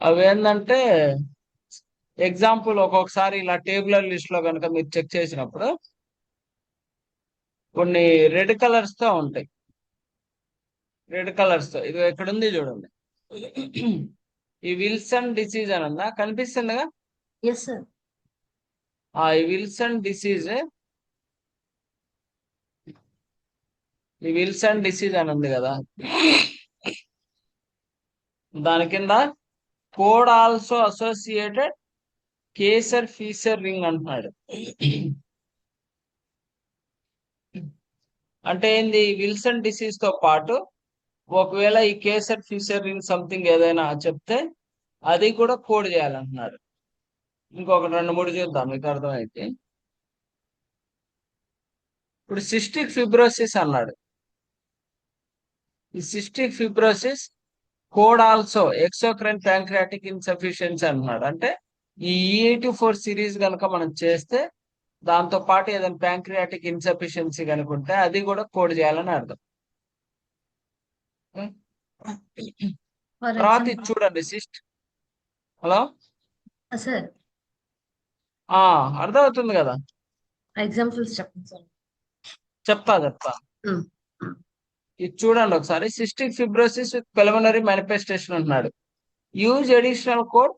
అవేంటంటే ఎగ్జాంపుల్ ఒక్కొక్కసారి ఇలా టేబులర్ లిస్ట్ లో కనుక మీరు చెక్ చేసినప్పుడు కొన్ని రెడ్ కలర్స్ తో ఉంటాయి. రెడ్ కలర్స్ తో ఇది ఇక్కడ ఉంది చూడండి. ఈ విల్సన్ డిసీజ్ అని ఉందా, కనిపిస్తుందిగా? Yes sir. ఈ విల్సన్ డిసీజ్, ఈ విల్సన్ డిసీజ్ అని ఉంది కదా, దాని కింద code also associated Kayser Fleischer ring అంటున్నాడు. అంటే ఏంది? విల్సన్ డిసీజ్ తో పాటు ఒకవేళ ఈ కేసర్ ఫీసర్ రింగ్ సంథింగ్ ఏదైనా చెప్తే అది కూడా కోడ్ చేయాలంటున్నారు. ఇంకొక రెండు మూడు చూద్దాం మీకు అర్థమైతే. ఇప్పుడు సిస్టిక్ ఫిబ్రోసిస్ అన్నాడు. ఈ cystic fibrosis code also exocrine pancreatic insufficiency అంటున్నాడు. అంటే ఈ E84 సిరీస్ కనుక మనం చేస్తే దాంతో పాటు ఏదైనా ప్యాంక్రియాటిక్ ఇన్సఫిషియన్సీ కనుక ఉంటే అది కూడా కోడ్ చేయాలని అర్థం. ఫర్ తర్వాత ఇది ఎగ్జాంపుల్ చూడండి హలో సార్, అర్థమవుతుంది కదా? ఎగ్జాంపుల్స్ చెప్పండి సార్. చెప్తా. ఇది చూడండి ఒకసారి. Cystic fibrosis with pulmonary manifestation అంటున్నాడు. Use additional code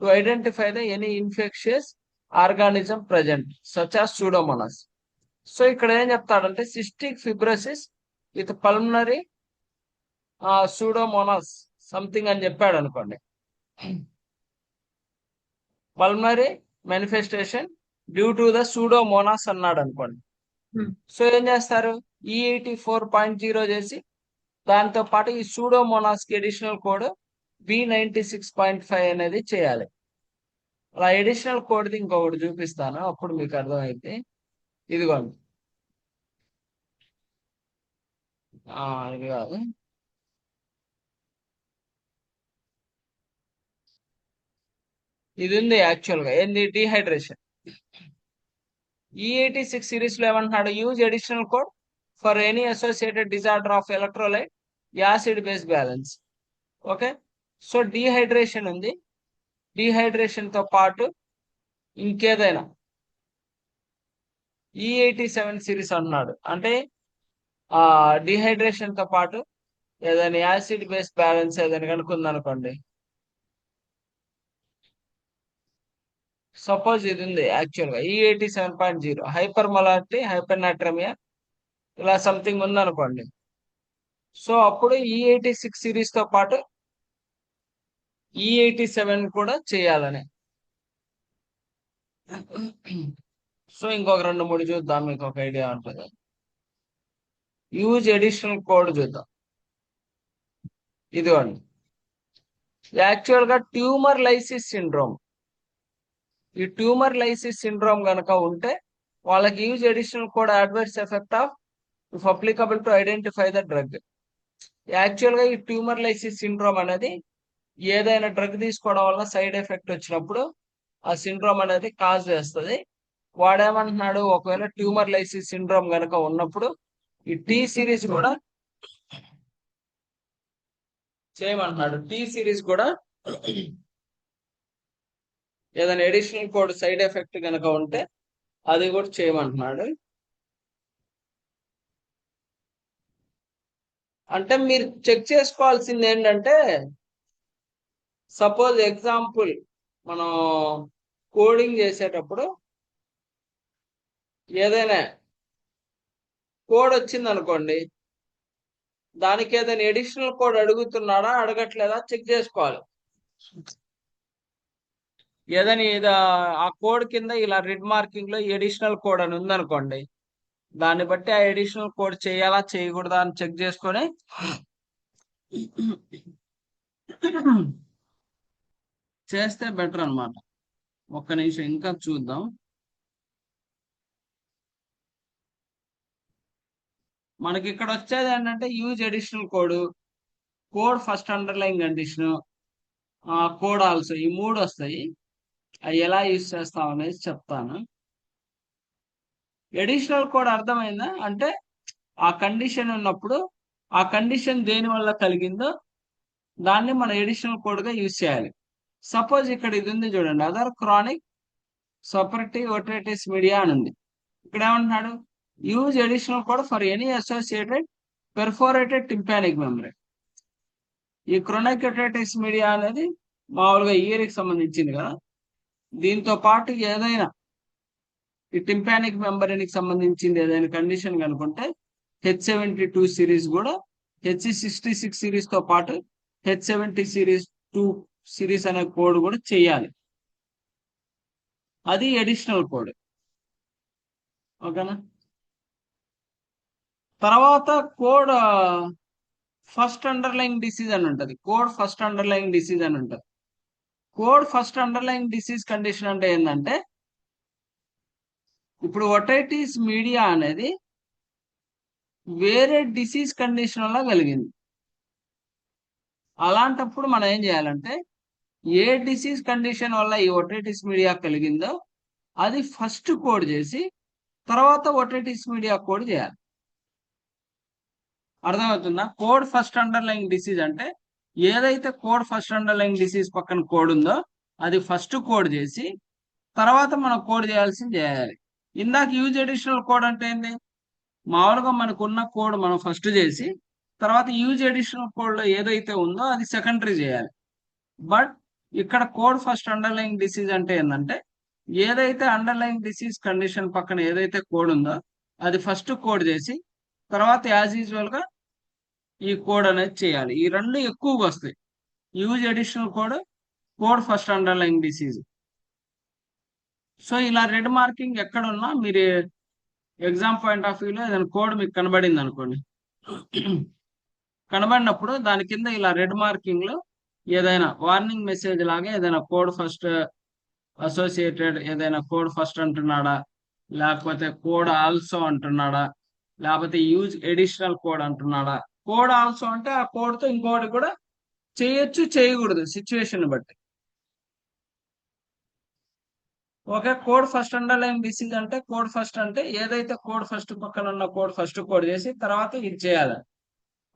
to identify the any infectious organism present such as Pseudomonas. So ఇక్కడ ఏం చెప్తాడంటే cystic fibrosis with pulmonary Pseudomonas something అని చెప్పాడు అనుకోండి. Pulmonary manifestation due to the Pseudomonas అన్నాడు అనుకోండి. So ఏం చేస్తారు? E84.0 చేసి దాంతో పాటు ఈ సూడోమోనాస్ కి అడిషనల్ కోడ్ B96.5 అనేది చేయాలి. అలా అడిషనల్ కోడ్ది ఇంకొకటి చూపిస్తాను, అప్పుడు మీకు అర్థమైంది. ఇదిగోండి, ఇది కాదు, ఇది ఉంది యాక్చువల్ గా. ఏంది? డిహైడ్రేషన్. E86 సిరీస్ లో ఏమంటున్నాడు? Use additional code for any associated disorder of electrolyte acid base balance. Okay, so dehydration ఉంది. డిహైడ్రేషన్ తో పాటు ఇంకేదైనా E87 సిరీస్ అన్నాడు. అంటే డిహైడ్రేషన్ తో పాటు ఏదైనా యాసిడ్ బేస్ బ్యాలెన్స్ ఏదైనా కనుక్కుందనుకోండి. సపోజ్ ఇది ఉంది యాక్చువల్ గా E87.0 హైపర్ మొలారిటీ, హైపర్ నాట్రమియా ఇలా సంథింగ్ ఉందనుకోండి. సో అప్పుడు E86 సిరీస్ తో పాటు E87 కూడా చేయాలని. సో ఇంకొక రెండు మూడు చూద్దాం, మీకు ఒక ఐడియా ఉంటుంది. యూజ్ అడిషనల్ కోడ్ చూద్దాం. ఇదిగోండి, యాక్చువల్ గా ట్యూమర్ లైసిస్ సిండ్రోమ్. ఈ ట్యూమర్ లైసిస్ సిండ్రోమ్ గనక ఉంటే వాళ్ళకి use additional code adverse effect of if applicable to identify the drug. Actual గా ఈ ట్యూమర్ లైసిస్ సిండ్రోమ్ అనేది ఏదైనా డ్రగ్ తీసుకోవడం వల్ల సైడ్ ఎఫెక్ట్ వచ్చినప్పుడు ఆ సిండ్రోమ్ అనేది కాజ్ చేస్తుంది. వాడేమంటున్నాడు? ఒకవేళ ట్యూమర్ లైసిస్ సిండ్రోమ్ గనక ఉన్నప్పుడు ఈ టీ సిరీస్ కూడా చేయమంటున్నాడు. టీ సిరీస్ కూడా ఏదైనా అడిషనల్ కోడ్ సైడ్ ఎఫెక్ట్ కనుక ఉంటే అది కూడా చేయమంటున్నాడు. అంటే మీరు చెక్ చేసుకోవాల్సింది ఏంటంటే, సపోజ్ ఎగ్జాంపుల్ మనం కోడింగ్ చేసేటప్పుడు ఏదైనా కోడ్ వచ్చింది అనుకోండి, దానికి ఏదైనా అడిషనల్ కోడ్ అడుగుతున్నాడా అడగట్లేదా చెక్ చేసుకోవాలి. ఏదైనా ఆ కోడ్ కింద ఇలా రెడ్ మార్కింగ్ లో అడిషనల్ కోడ్ అని ఉందనుకోండి, దాన్ని బట్టి ఆ అడిషనల్ కోడ్ చేయాలా చేయకూడదా అని చెక్ చేసుకొని చేస్తే బెటర్ అనమాట. ఒక్క నిమిషం ఇంకా చూద్దాం. మనకి ఇక్కడ వచ్చేది ఏంటంటే use additional code first underline condition, code also, ఈ మూడు వస్తాయి. అవి ఎలా యూజ్ చేస్తాం అనేది చెప్తాను. అడిషనల్ కోడ్ అర్థమైందా? అంటే ఆ కండిషన్ ఉన్నప్పుడు ఆ కండిషన్ దేని వల్ల కలిగిందో దాన్ని మనం ఎడిషనల్ కోడ్ గా యూజ్ చేయాలి. సపోజ్ ఇక్కడ ఇది ఉంది చూడండి, other chronic suppurative otitis media అని ఉంది. ఇక్కడ ఏమంటున్నాడు, use additional code for any associated perforated tympanic membrane. ఈ క్రోనిక్ ఓటైటిస్ మీడియా అనేది మామూలుగా ఇయర్ కి సంబంధించింది కదా. దీంతో పాటు ఏదైనా ఈ టింపానిక్ మెంబ్రేన్ కి సంబంధించింది ఏదైనా కండిషన్ కనుకుంటే H72 సిరీస్ కూడా H66 సిరీస్ తో పాటు H70 సిరీస్ 2 సిరీస్ అనే కోడ్ కూడా చేయాలి. అది అడిషనల్ కోడ్. ఓకేనా. తర్వాత కోడ్ ఫస్ట్ అండర్లైన్ డిసీజ్ అని ఉంటది. కోడ్ ఫస్ట్ అండర్లైన్ డిసీజ్ అని ఉంటది. Code first underline disease condition అంటే ఏంటంటే, ఇప్పుడు ఒటైటిస్ మీడియా అనేది వేరే డిసీజ్ కండిషన్ వల్ల కలిగింది. అలాంటప్పుడు మనం ఏం చేయాలంటే, ఏ డిసీజ్ కండిషన్ వల్ల ఈ ఒటైటిస్ మీడియా కలిగిందో అది ఫస్ట్ కోడ్ చేసి తర్వాత ఒటైటిస్ మీడియా కోడ్ చేయాలి. అర్థమవుతుందా? కోడ్ ఫస్ట్ అండర్లైన్ డిసీజ్ అంటే ఏదైతే కోడ్ ఫస్ట్ అండర్లైన్ డిసీజ్ పక్కన కోడ్ ఉందో అది ఫస్ట్ కోడ్ చేసి తర్వాత మనం కోడ్ చేయాల్సింది చేయాలి. ఇందాక యూజ్ అడిషనల్ కోడ్ అంటే ఏంది, మామూలుగా మనకు ఉన్న కోడ్ మనం ఫస్ట్ చేసి తర్వాత యూజ్ అడిషనల్ కోడ్ లో ఏదైతే ఉందో అది సెకండరీ చేయాలి. బట్ ఇక్కడ కోడ్ ఫస్ట్ అండర్లైన్ డిసీజ్ అంటే ఏంటంటే, ఏదైతే అండర్లైన్ డిసీజ్ కండిషన్ పక్కన ఏదైతే కోడ్ ఉందో అది ఫస్ట్ కోడ్ చేసి తర్వాత యాజ్ యూజువల్ గా ఈ కోడ్ అనేది చేయాలి. ఈ రెండు ఎక్కువగా వస్తాయి, use additional code, code first underline disease. So ఇలా రెడ్ మార్కింగ్ ఎక్కడున్నా మీరు ఎగ్జామ్ పాయింట్ ఆఫ్ వ్యూలో ఏదైనా కోడ్ మీకు కనబడింది అనుకోండి, కనబడినప్పుడు దాని కింద ఇలా రెడ్ మార్కింగ్ లో ఏదైనా వార్నింగ్ మెసేజ్ లాగా ఏదైనా కోడ్ ఫస్ట్ అసోసియేటెడ్, ఏదైనా కోడ్ ఫస్ట్ అంటున్నాడా, లేకపోతే కోడ్ ఆల్సో అంటున్నాడా, లేకపోతే యూజ్ ఎడిషనల్ కోడ్ అంటున్నాడా. కోడ్ ఆల్సో అంటే ఆ కోడ్ తో ఇంకోటి కూడా చేయొచ్చు, చేయకూడదు సిచ్యువేషన్ బట్టి. Okay. Code first underline disease అంటే, కోడ్ ఫస్ట్ అంటే ఏదైతే కోడ్ ఫస్ట్ పక్కన ఉన్న కోడ్ ఫస్ట్ కోడ్ చేసి తర్వాత ఇది చేయాలి.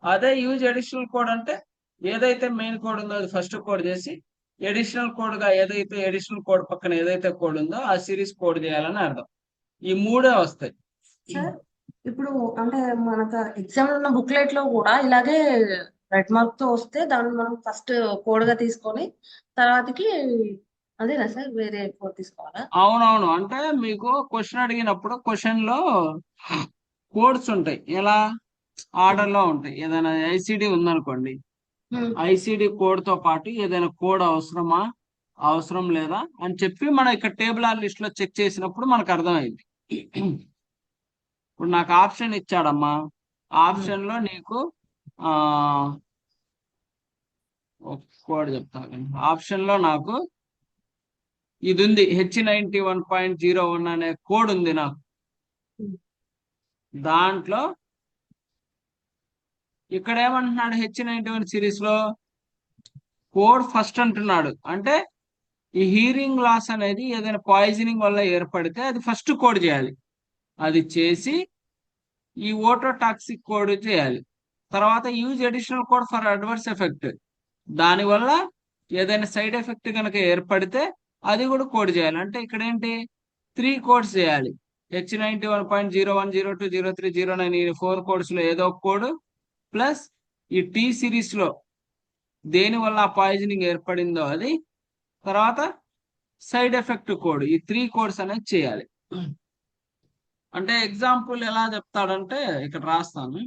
అదే యూజ్ ఎడిషనల్ కోడ్ అంటే ఏదైతే మెయిన్ కోడ్ ఉందో అది ఫస్ట్ కోడ్ చేసి ఎడిషనల్ కోడ్ గా ఏదైతే ఎడిషనల్ కోడ్ పక్కన ఏదైతే కోడ్ ఉందో ఆ సిరీస్ కోడ్ చేయాలని అర్థం. ఈ మూడే వస్తాయి. సార్ ఇప్పుడు అంటే మనకు ఎగ్జామ్ ఉన్న బుక్లెట్ లో కూడా ఇలాగే రెడ్ మార్క్ తో వస్తే దాన్ని మనం ఫస్ట్ కోడ్ గా తీసుకొని తర్వాతకి అదేనా సార్ వేరే కోడ్ తీసుకోవాలా? అవునవును. అంటే మీకు క్వశ్చన్ అడిగినప్పుడు క్వశ్చన్ లో కోడ్స్ ఉంటాయి, ఎలా ఆర్డర్ లో ఉంటాయి. ఏదైనా ఐసిడి ఉందనుకోండి, ఐసిడి కోడ్ తో పాటు ఏదైనా కోడ్ అవసరమా అవసరం లేదా అని చెప్పి మనం ఇక్కడ టేబుల్ ఆర్ లిస్ట్ లో చెక్ చేసినప్పుడు మనకు అర్థమైంది. ఇప్పుడు నాకు ఆప్షన్ ఇచ్చాడమ్మా, ఆప్షన్ లో నీకు ఆ ఒక కోడ్ చెప్తాను. ఆప్షన్ లో నాకు ఇది ఉంది, H91.01 అనే కోడ్ ఉంది నాకు. దాంట్లో ఇక్కడ ఏమంటున్నాడు, H91 సిరీస్ లో కోడ్ ఫస్ట్ అంటున్నాడు. అంటే ఈ హీరింగ్ లాస్ అనేది ఏదైనా పాయిజనింగ్ వల్ల ఏర్పడితే అది ఫస్ట్ కోడ్ చేయాలి. అది చేసి ఈ ఓటోటాక్సిక్ కోడ్ చేయాలి. తర్వాత use additional code for adverse effect, దానివల్ల ఏదైనా సైడ్ ఎఫెక్ట్ కనుక ఏర్పడితే అది కూడా కోడ్ చేయాలి. అంటే ఇక్కడ ఏంటి, 3 కోడ్స్ చేయాలి. H91.01, 02, 03, 09 ఈ 4 కోడ్స్ లో ఏదో ఒక కోడ్ ప్లస్ ఈ టీ సిరీస్ లో దేని వల్ల ఆ పాయిజనింగ్ ఏర్పడిందో అది, తర్వాత సైడ్ ఎఫెక్ట్ కోడ్, ఈ 3 కోడ్స్ అనేది చేయాలి. అంటే ఎగ్జాంపుల్ ఎలా చెప్తాడంటే ఇక్కడ రాస్తాను.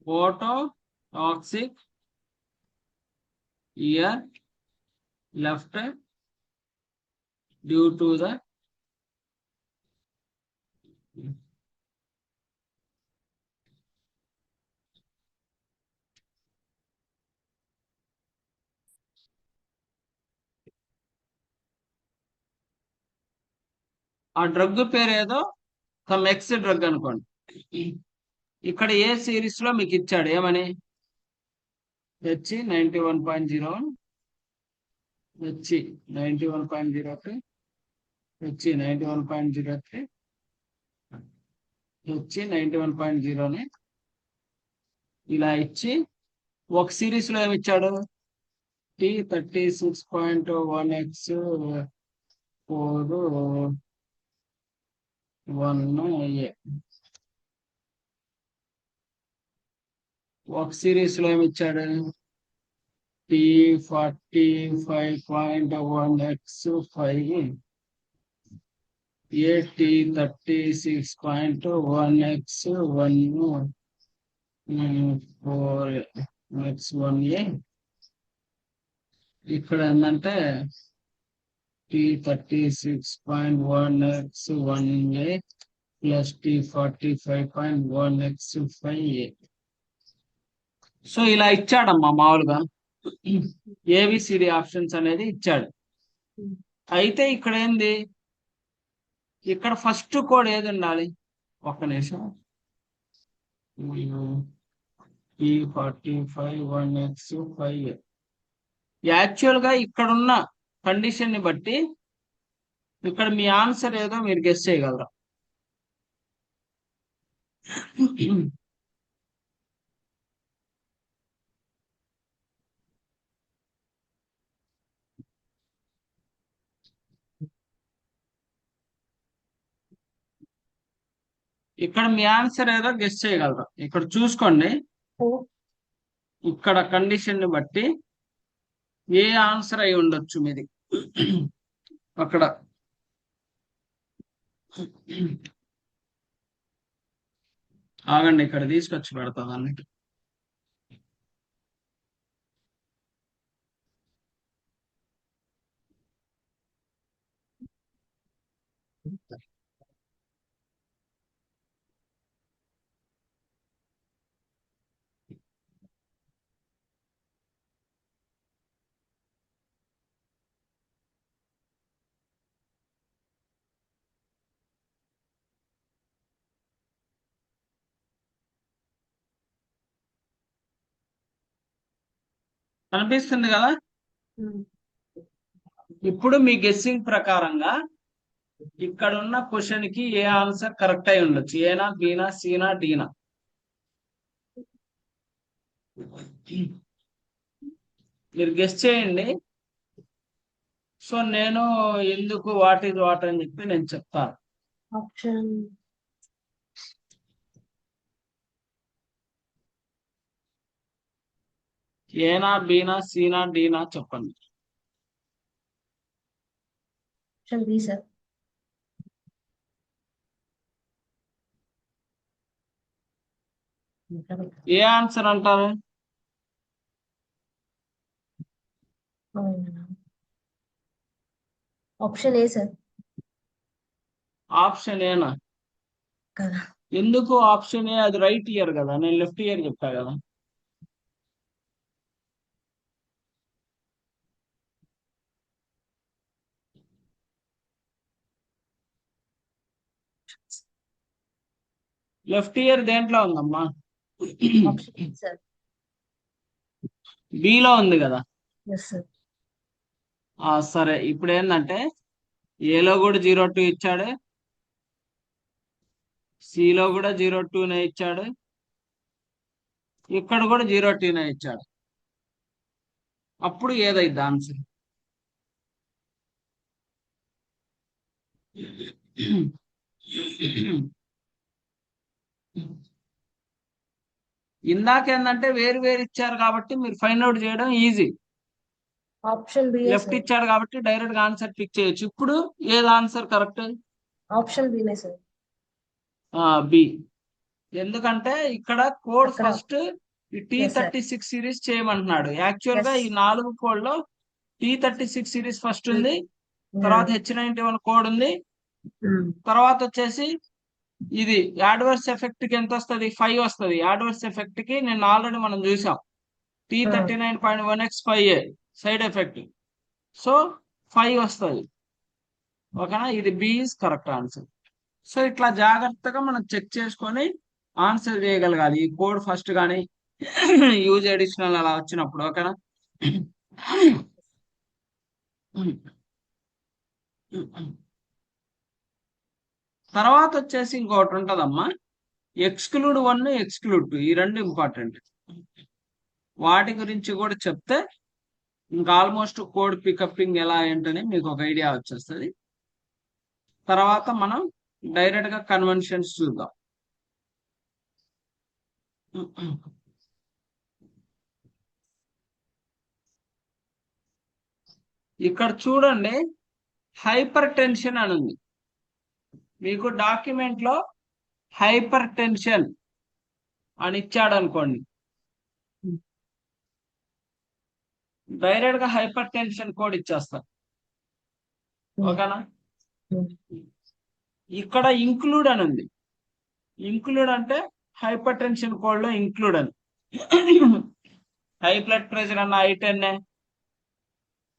ఓటో toxic year left due to the ఆ డ్రగ్ పేరు ఏదో సమ్ ఎక్స్ డ్రగ్ అనుకోండి. ఇక్కడ ఏ సిరీస్ లో మీకు ఇచ్చాడు ఏమని హెచ్ 91.01, హెచ్ 91.03, హెచ్ 91.03, హెచ్ 91.0 ఇలా ఇచ్చి ఒక సిరీస్ లో ఏమి ఇచ్చాడు T36.1x 4 1A. ఒక సిరీస్ లో ఏమి ఇచ్చాడు T45.1x 5 T36.1x 4x1A. ఇక్కడ ఏంటంటే T36.1x 1A plus T45.1x 5A. So ఇలా ఇచ్చాడమ్మా మామూలుగా ఏబిసిడి ఆప్షన్స్ అనేది ఇచ్చాడు. అయితే ఇక్కడ ఏంది ఇక్కడ ఫస్ట్ కోడ్ ఏది ఉండాలి ఒక్క నిమిషం T45.1x 5A. యాక్చువల్ గా ఇక్కడున్న కండిషన్ ని బట్టి ఇక్కడ మీ ఆన్సర్ ఏదో మీరు గెస్ చేయగలరా ఇక్కడ మీ ఆన్సర్ ఏదో గెస్ చేయగలరా ఇక్కడ చూసుకోండి. ఇక్కడ కండిషన్ ని బట్టి ఏ ఆన్సర్ అయి ఉండొచ్చు మీది అక్కడ ఆగండి ఇక్కడ తీసుకొచ్చి పెడతా దాన్ని. కనిపిస్తుంది కదా. ఇప్పుడు మీ గెస్సింగ్ ప్రకారంగా ఇక్కడ ఉన్న క్వశ్చన్ కి ఏ ఆన్సర్ కరెక్ట్ అయి ఉండొచ్చు ఏనా బీనా సీనా డీనా మీరు గెస్ చేయండి. సో నేను ఎందుకు వాట్ ఈజ్ వాట్ అని చెప్పి నేను చెప్తాను. ఆప్షన్ ఏనా బీనా సీనా డీనా చెప్పండి. Option B sir. A answer అంటారు ఆప్షన్ ఏ సార్. ఆప్షన్ ఏనా కదా ఎందుకు ఆప్షన్ ఏ అది రైట్ ఇయర్ కదా నేను లెఫ్ట్ ఇయర్ చెప్తా కదా. లెఫ్ట్ ఇయర్ దేంట్లో ఉందమ్మా ఆప్షన్ బి సార్. బిలో ఉంది కదా. Yes sir. సరే ఇప్పుడు ఏంటంటే ఏలో కూడా 02 ఇచ్చాడు సిలో కూడా 02నే ఇచ్చాడు ఇక్కడ కూడా 02నే ఇచ్చాడు. అప్పుడు ఏదైద్ది ఆన్సర్ ఇందాకేందంటే వేరు వేరు ఇచ్చారు కాబట్టి మీరు ఫైండ్ అవుట్ చేయడం ఈజీ. ఆప్షన్ బి లెఫ్ట్ ఇచ్చాడు కాబట్టి డైరెక్ట్ గా ఆన్సర్ పిక్ చేయొచ్చు. ఇప్పుడు ఏది answer correct option బినే sir. B. ఎందుకంటే ఇక్కడ కోడ్ అక్కడ ఫస్ట్ T36 సిరీస్ చేయమంటున్నాడు. యాక్చువల్ గా ఎస్ ఈ 4 కోడ్ లో T36 సిరీస్ ఫస్ట్ ఉంది తర్వాత H91 కోడ్ ఉంది తర్వాత వచ్చేసి ఇది యాడ్వర్స్ ఎఫెక్ట్ కి ఎంత వస్తుంది 5 వస్తుంది. యాడ్వర్స్ ఎఫెక్ట్ కి నేను ఆల్రెడీ మనం చూసాం T39.1x 5A side effect. So 5 వస్తుంది ఓకేనా. ఇది b is correct answer. So ఇట్లా జాగ్రత్తగా మనం చెక్ చేసుకొని ఆన్సర్ చేయగలగాలి ఈ కోడ్ ఫస్ట్ కానీ యూజ్ అడిషనల్ అలా వచ్చినప్పుడు, ఓకేనా. తర్వాత వచ్చేసి ఇంకోటి ఉంటదమ్మా, ఎక్స్క్లూడ్ 1, ఎక్స్క్లూడ్ 2, ఈ రెండు ఇంపార్టెంట్. వాటి గురించి కూడా చెప్తే ఇంకా ఆల్మోస్ట్ కోడ్ పికప్పింగ్ ఎలా ఏంటని మీకు ఒక ఐడియా వచ్చేస్తుంది. తర్వాత మనం డైరెక్ట్ గా కన్వెన్షన్స్ చూద్దాం. ఇక్కడ చూడండి, హైపర్ టెన్షన్ అని ఉంది మీకు డాక్యుమెంట్ లో. హైపర్ టెన్షన్ అని ఇచ్చాడు అనుకోండి, డైరెక్ట్ గా హైపర్ టెన్షన్ కోడ్ ఇచ్చేస్తారు, ఓకేనా. ఇక్కడ ఇంక్లూడ్ అని ఉంది. ఇంక్లూడ్ అంటే హైపర్ టెన్షన్ కోడ్ లో ఇంక్లూడ్ అని. హై బ్లడ్ ప్రెషర్ అన్న I10,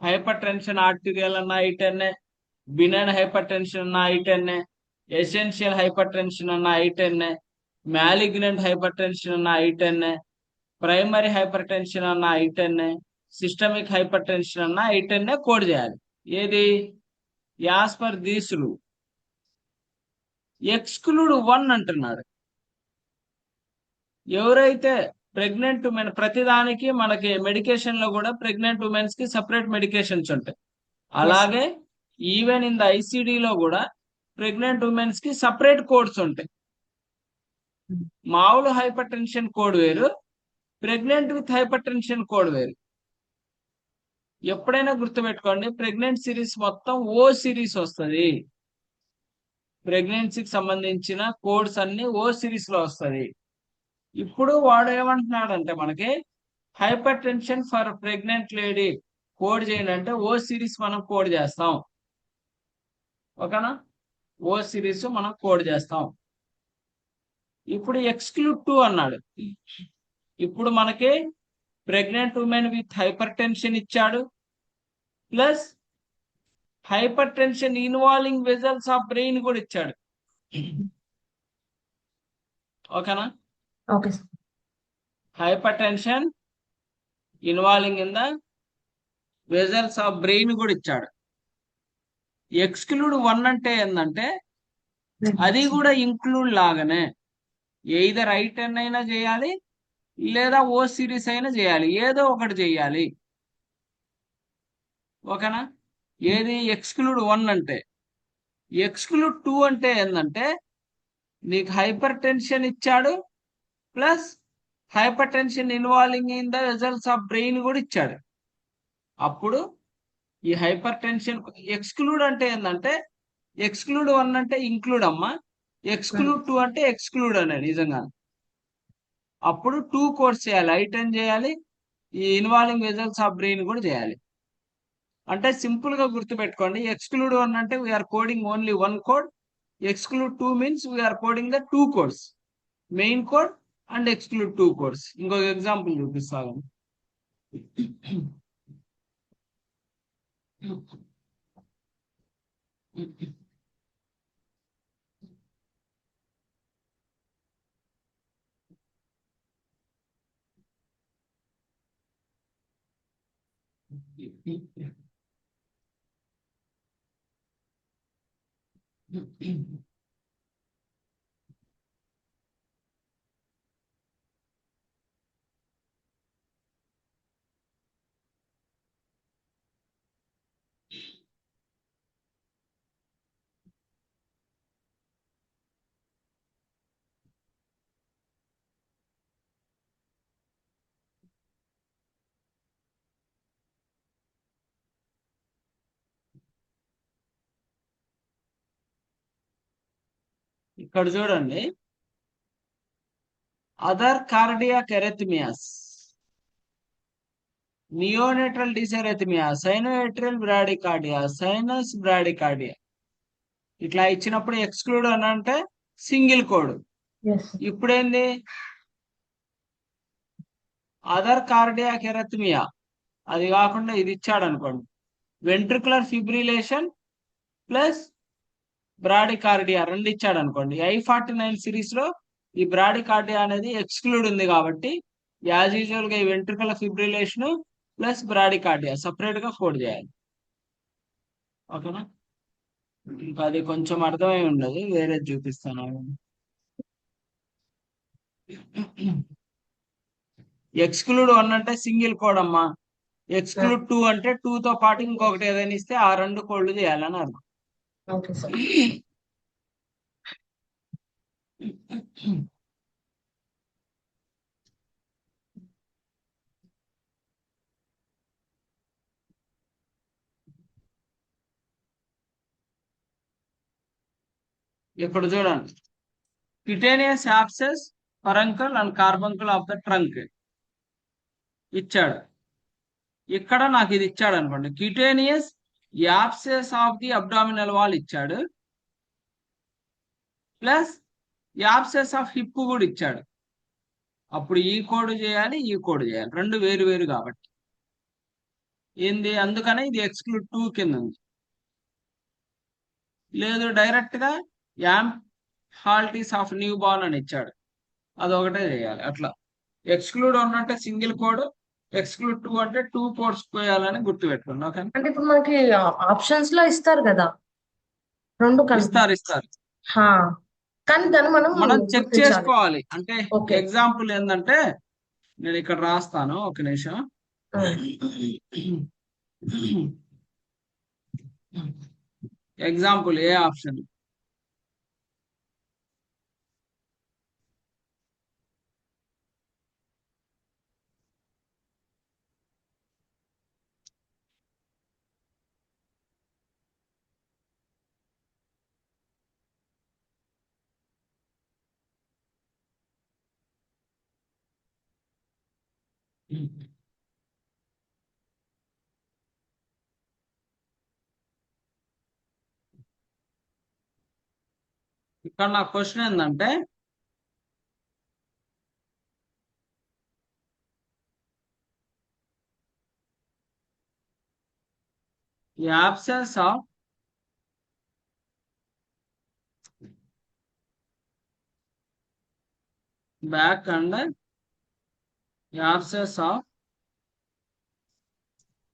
హైపర్ టెన్షన్ ఆర్టీరియల్ అన్న I10, బినైన్ హైపర్ టెన్షన్ అన్న I10, ఎసెన్షియల్ హైపర్ టెన్షన్ అన్న I10, మ్యాలిగ్నెంట్ హైపర్ టెన్షన్ అన్న I10, ప్రైమరీ హైపర్ టెన్షన్ అన్న I10, సిస్టమిక్ హైపర్ టెన్షన్ అన్న I10 code చేయాలి. ఏది as per these rule. Exclude 1 అంటున్నాడు. ఎవరైతే ప్రెగ్నెంట్ ఉమెన్, ప్రతిదానికి మనకి మెడికేషన్ లో కూడా ప్రెగ్నెంట్ ఉమెన్స్ కి సపరేట్ మెడికేషన్స్ ఉంటాయి. అలాగే ఈవెన్ ఇన్ ద ICD లో కూడా ప్రెగ్నెంట్ ఉమెన్స్ కి సపరేట్ కోడ్స్ ఉంటాయి. మామూలు హైపర్ టెన్షన్ కోడ్ వేరు, pregnant with hyper tension code వేరు. ఎప్పుడైనా గుర్తుపెట్టుకోండి, ప్రెగ్నెంట్ సిరీస్ మొత్తం O సిరీస్ వస్తుంది. ప్రెగ్నెన్సీకి సంబంధించిన కోడ్స్ అన్ని O సిరీస్ లో వస్తుంది. ఇప్పుడు వాడు ఏమంటున్నాడంటే మనకి hyper tension for pregnant lady code చేయండి అంటే O సిరీస్ మనం కోడ్ చేస్తాం, ఓకేనా. O సిరీస్ మనం కోడ్ చేస్తాం. ఇప్పుడు ఎక్స్క్లూడ్ 2 అన్నాడు. ఇప్పుడు మనకి pregnant women with hypertension ఇచ్చాడు, plus hypertension involving vessels of brain కూడా ఇచ్చాడు, ఓకేనా. Okay sir. Hypertension involving in the vessels of brain కూడా ఇచ్చాడు. ఎక్స్క్లూడ్ 1 అంటే ఏంటంటే అది కూడా ఇంక్లూడ్ లాగానే, ఎయిదర్ I10 అయినా చేయాలి లేదా O సిరీస్ అయినా చేయాలి, ఏదో ఒకటి చేయాలి, ఓకేనా. ఏది ఎక్స్క్లూడ్ 1 అంటే. ఎక్స్క్లూడ్ 2 అంటే ఏంటంటే నీకు హైపర్ టెన్షన్ ఇచ్చాడు, plus hypertension involving in the vessels of brain కూడా ఇచ్చాడు. అప్పుడు ఈ హైపర్ టెన్షన్ ఎక్స్క్లూడ్ అంటే ఏంటంటే, ఎక్స్క్లూడ్ 1 అంటే ఇంక్లూడ్ అమ్మా, ఎక్స్క్లూడ్ 2 అంటే ఎక్స్క్లూడ్ అనేది నిజంగా. అప్పుడు 2 కోర్స్ చేయాలి, I10 చేయాలి, ఈ ఇన్వాల్వింగ్ వెజల్స్ ఆఫ్ బ్రెయిన్ కూడా చేయాలి. అంటే సింపుల్ గా గుర్తుపెట్టుకోండి, ఎక్స్క్లూడ్ 1 అంటే we're coding only 1 code, exclude 2 means we're coding the 2 codes, main code and exclude 2 codes. ఇంకొక ఎగ్జాంపుల్ చూపిస్తాను. ఇక్కడ చూడండి, other cardiac arrhythmias, neonatal dysrhythmia, sinoatrial bradycardia, sinus bradycardia ఇట్లా ఇచ్చినప్పుడు ఎక్స్క్లూడ్ అని అంటే సింగిల్ కోడ్. ఇప్పుడేంది అదర్ కార్డియాక్ ఎరెథ్మియా, అది కాకుండా ఇది ఇచ్చాడు అనుకోండి, వెంట్రికులర్ ఫిబ్రిలేషన్ ప్లస్ బ్రాడికార్డియా రెండు ఇచ్చాడు అనుకోండి, I49 సిరీస్ లో ఈ బ్రాడికార్డియా అనేది ఎక్స్క్లూడ్ ఉంది కాబట్టి యాజ్ యూజువల్ గా ఈ వెంట్రికల ఫిబ్రిలేషన్ ప్లస్ బ్రాడికార్డియా సపరేట్ గా కోడ్ చేయాలి. ఓకేనా? ఇంకా అది కొంచెం అర్థమై ఉండదు, వేరే చూపిస్తాను. ఎక్స్క్లూడ్ 1 అంటే సింగిల్ కోడ్ అమ్మా, ఎక్స్క్లూడ్ 2 అంటే 2 తో పాటు ఇంకొకటి ఏదైనా ఇస్తే ఆ రెండు కోడ్లు చేయాలని అర్థం. Okay sir. ఇక్కడ చూడండి, cutaneous abscess furuncle and carbuncle of the trunk ఇచ్చాడు. ఇక్కడ నాకు ఇది ఇచ్చాడు అనుకోండి, cutaneous abscess of the abdominal wall ఇచ్చాడు, ప్లస్ యాబ్సెస్ ఆఫ్ హిప్ కూడా ఇచ్చాడు. అప్పుడు ఈ కోడ్ చేయాలి, ఈ కోడ్ చేయాలి, రెండు వేరు వేరు కాబట్టి ఏంది, అందుకనే ఇది ఎక్స్క్లూడ్ 2 కింద ఉంది. లేదు డైరెక్ట్ గా యామ్ హాల్టీస్ ఆఫ్ న్యూ బార్న్ అని ఇచ్చాడు, అదొకటే చేయాలి. అట్లా ఎక్స్క్లూడ్ 1 అంటే సింగిల్ కోడ్, ఎక్స్క్లూడ్ 2 అంటే 2 కోడ్స్ పోయాలని గుర్తుపెట్టుకోండి. ఓకే? అంటే ఇప్పుడు మనకి ఆప్షన్స్ లో ఇస్తారు కదా, రెండు కలిపి. ఇస్తారు ఇస్తారు. హా. కానీ దాన్ని మనం మనం చెక్ గుర్తించాలి. చేసుకోవాలి. అంటే ఓకే. ఎగ్జాంపుల్ ఏంటంటే నేను ఇక్కడ రాస్తాను, ఒక నిమిషం. ఎగ్జాంపుల్ ఏ ఆప్షన్, ఇక్కడ నా క్వశ్చన్ ఏంటంటే ఈ absence of back and absence of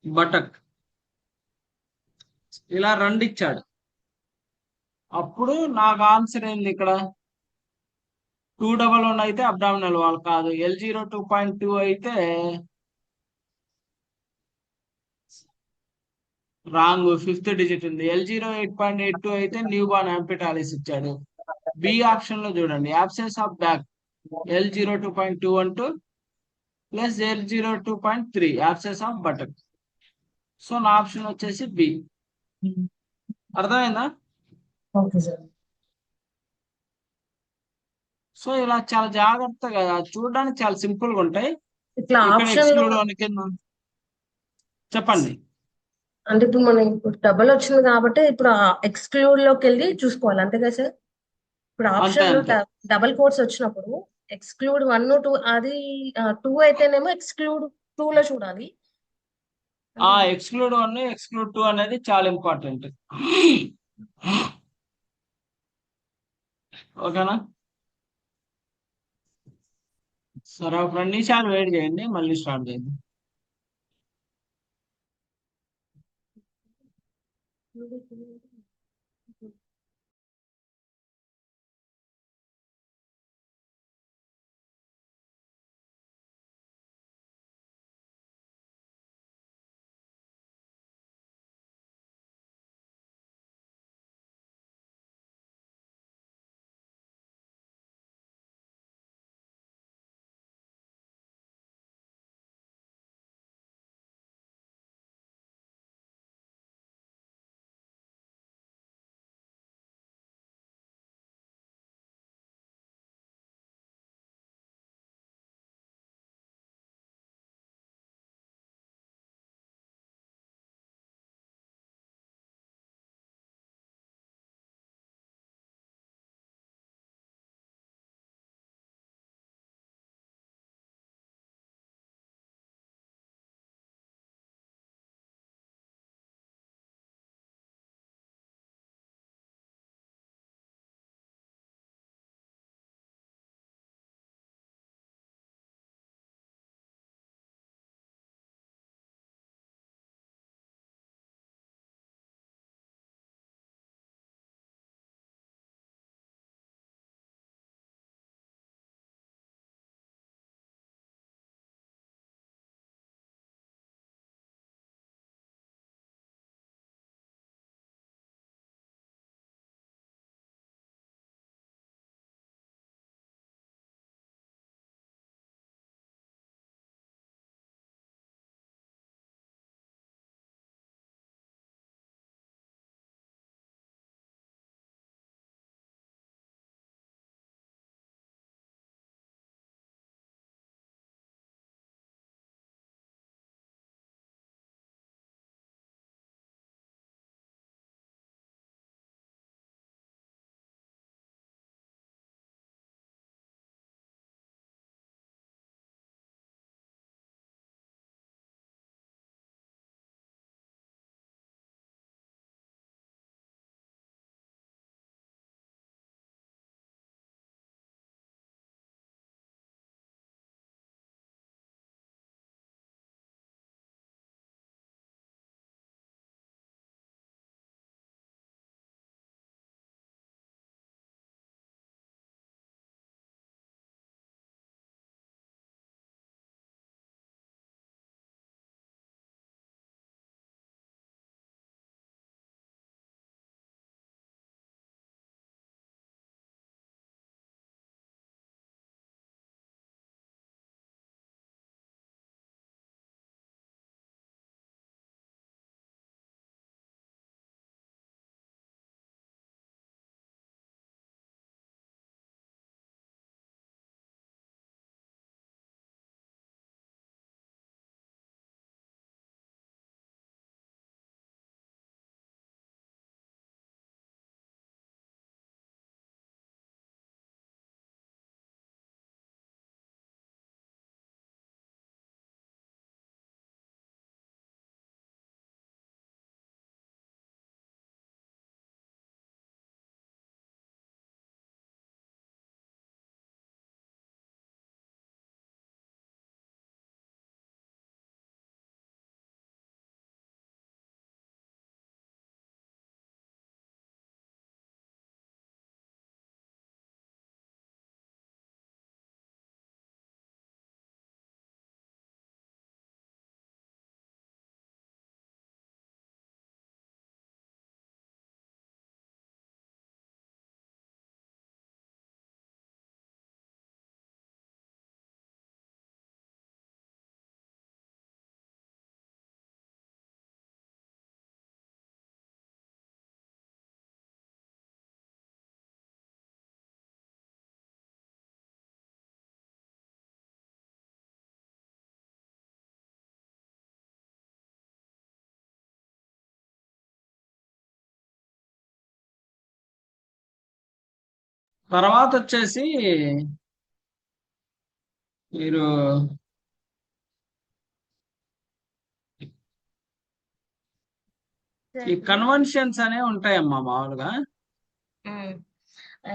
buttock ఇలా రెండు ఇచ్చాడు. అప్పుడు నాకు ఆన్సర్ ఏంది, ఇక్కడ 211 అయితే అబ్డామినల్ వాల్ కాదు, L0 2.2 అయితే రాంగ్, ఫిఫ్త్ డిజిట్ ఉంది. L0 8.82 అయితే న్యూ బార్న్ యాంపిటాలిస్ ఇచ్చాడు. బి ఆప్షన్ లో చూడండి, absence of back L0 2.212 plus L0 2.3 absence of buttock. So నా ఆప్షన్ వచ్చేసి బి. అర్థమైందా? Okay sir. సో ఇలా చాలా జాగ్రత్తగా చూడడానికి చాలా సింపుల్ గా ఉంటాయి. ఇట్లా ఇక్కడ ఆప్షన్ లో ఎక్స్క్లూడ్ కింద చెప్పండి. అంటే ఇప్పుడు మనం ఇప్పుడు డబల్ వచ్చింది కాబట్టి ఇప్పుడు ఎక్స్క్లూడ్ లోకి వెళ్ళి చూసుకోవాలి, అంతే కదా సార్? ఇప్పుడు అంతే ఆప్షన్ లో అంతే. డబల్ కోడ్స్ వచ్చినప్పుడు ఎక్స్క్లూడ్ 1 2 అది 2 అయితేనేమో ఎక్స్క్లూడ్ 2 లో చూడాలి. ఆ అంటే ఎక్స్క్లూడ్ 1 ఎక్స్క్లూడ్ 2 అనేది చాలా ఇంపార్టెంట్. ఓకేనా? సరే ఒక 2 నిమిషాలు వెయిట్ చేయండి, మళ్ళీ స్టార్ట్ చేయండి. తర్వాత వచ్చేసి మీరు సార్ ఈ ఇప్పుడు కన్వెన్షన్స్ అనేవి ఉంటాయమ్మా మామూలుగా. ఉమ్, ఆ,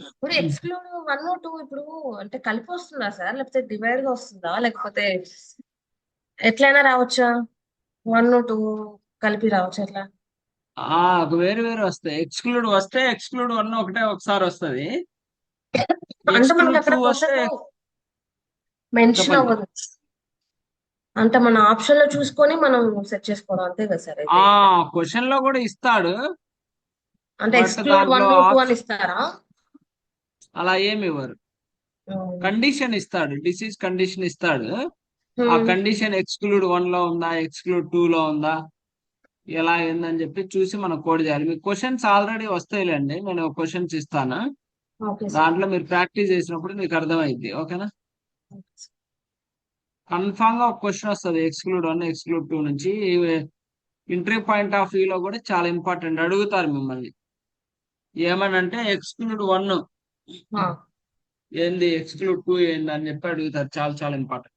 ఇప్పుడు ఎక్స్క్లూడ్ 1 2 ఇప్పుడు అంటే కలిపి వస్తుందా సార్, లేకపోతే డివైడ్ గా వస్తుందా, లేకపోతే ఎట్లయినా రావచ్చా? 1 2 కలిపి రావచ్చు ఎట్లా? వేరు వేరు వస్తాయి. ఎక్స్క్లూడ్ వస్తే ఎక్స్క్లూడ్ వన్ ఒకటే ఒకసారి వస్తది. అంటే మనకి ఎక్స్క్లూడ్ అక్కడ టూ వస్తే క్వశ్చన్ మెన్షన్ చెప్పండి. అవ్వదు, అంటే మన ఆప్షన్ లో చూసుకొని మనం సెట్ చేసుకోవడం అంతే కదా సార్ ఆ అయితే? క్వశ్చన్ లో కూడా ఇస్తాడు, అంటే బట్ ఎక్స్క్లూడ్ దాంట్లో 1 2 అని ఆప్షన్ ఇస్తారా? అలా ఏమి ఇవ్వరు. ఉమ్, కండిషన్ ఇస్తాడు, డిసీజ్ కండిషన్ ఇస్తాడు. ఆ ఉమ్, కండిషన్ ఎక్స్క్లూడ్ వన్ లో ఉందా, ఎక్స్క్లూడ్ టూ లో ఉందా, ఎలా ఏందని చెప్పి చూసి మనం కోడ్ చేయాలి. మీకు క్వశ్చన్స్ ఆల్రెడీ వస్తాయిలేండి, నేను క్వశ్చన్స్ ఇస్తాను. Okay sir. దాంట్లో మీరు ప్రాక్టీస్ చేసినప్పుడు మీకు అర్థమైద్ది. ఓకేనా? కన్ఫామ్ గా ఒక క్వశ్చన్ వస్తుంది ఎక్స్క్లూడ్ వన్ ఎక్స్క్లూడ్ టూ నుంచి. ఇంటర్వ్యూ పాయింట్ ఆఫ్ వ్యూ లో కూడా చాలా ఇంపార్టెంట్. అడుగుతారు మిమ్మల్ని ఏమనంటే ఎక్స్క్లూడ్ వన్ ఆ, ఏంది, ఎక్స్క్లూడ్ టూ ఏంది అని చెప్పి అడుగుతారు. చాలా చాలా ఇంపార్టెంట్.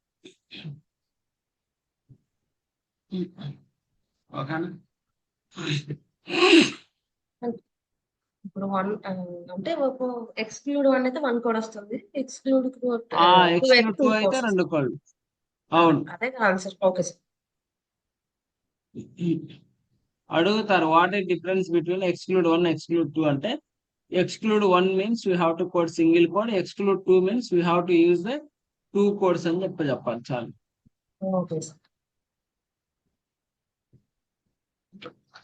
ఓకేనా? ఇప్పుడు అంటే ఒక ఎక్స్క్లూడ్ 1 అయితే 1 కూడా వస్తుంది, ఎక్స్క్లూడ్ 2 అయితే ఎక్స్క్లూడ్ 2 టూ కూడా అయితే వస్తుంది. రెండు కోళ్ళు. అవును. అదే ఆన్సర్. Okay sir. అడుగుతారు what is difference between exclude one exclude two అంటే, exclude one means we have to code single code, exclude two means we have to use the two codes అని చెప్పాలి చాలు. Okay sir.